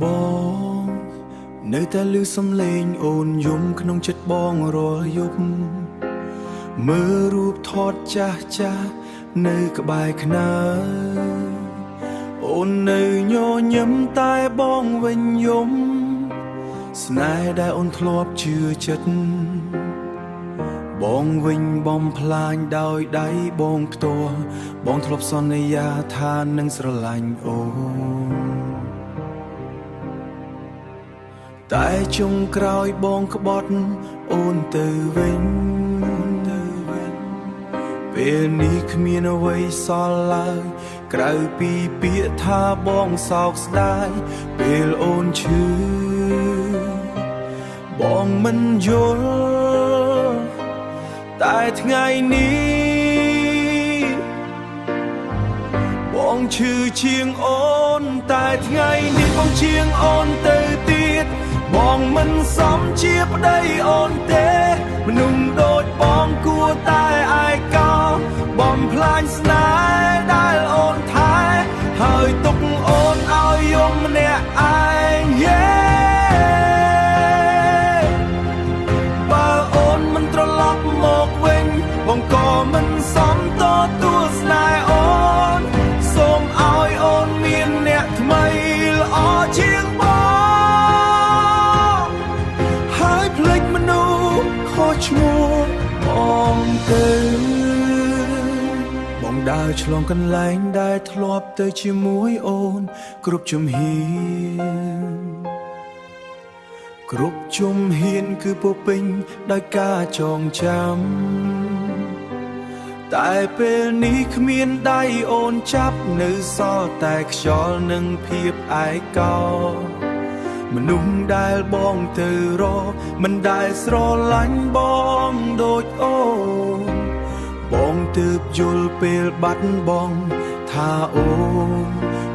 បងនៅតែឮសំឡេងអូនយំក្នុងចិត្តបងរាល់យប់មើលរូបថតចាស់ចាស់នៅក្បែរខ្នើអូននៅញញឹមតែបងវិញយំស្នេហ៍ដែលអូនធ្លាប់ជឿចិត្តបងវិញបំផ្លាញដោយដៃបងផ្ទាល់បងធ្លាប់សន្យាថានឹងស្រឡាញ់អូនតែចុងក្រោយបងក្បត់អូនទៅវិញពេលនេះគ្មានអ្វីសល់ឡើយក្រៅពីពាក្យថាបងសោកស្ដាយពេលអូនឈឺបងមិនយល់តែថ្ងៃនេះបងឈឺជាងអូនតែថ្ងៃនេះបងជាងអូនទៅទៀតបងមិនសមជាប្តីអូនទេមនុស្សដូចបងគួរតែឯកោបំផ្លាញស្នេហ៍ដែលអូនថែហើយទុកអូនឲ្យយំម្នាក់ឯងបើអូនមិនត្រឡប់មកវិញបងក៏មិនសមទទួលស្នេហ៍អូនសូមឲ្យអូនមានអ្នកថ្មីល្អជាងបងហើយភ្លេចមនុស្សខុសឈ្មោះបងទៅបងដើរឆ្លងកន្លែងដែលធ្លាប់ទៅជាមួយអូនគ្រប់ជំហានគ្រប់ជំហានគឺពោពេញដោយការចងចាំតែពេលនេះគ្មានដៃអូនចាប់នៅសល់តែខ្យល់និងភាពឯកោមនុស្សដែលបងទៅរកមិនដែលស្រឡាញ់បងដូចអូនបងទើបយល់ពេលបាត់បង់ថាអូន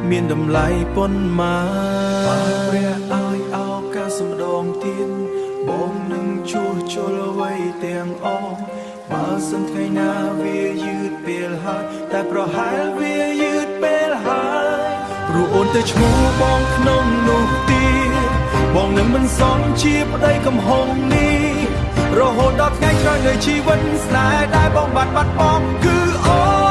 មានតម្លៃប៉ុន្មានបើព្រះឲ្យឱកាសម្ដងទៀតបងនឹងជួសជុលអ្វីទាំងអស់បើសិនថ្ងៃណាវាយឺតពេលហើយតែប្រហែលវាយឺតពេលហើយព្រោះអូនទៅឈ្មោះបងក្នុងនោះទៀតបងនឹងមិនសមជាប្តីកំហុងនេះរហូតដល់ថ្ងៃក្រោយនៃជីវិតស្នេហ៍ដែលបងបាត់បង់គឺអូន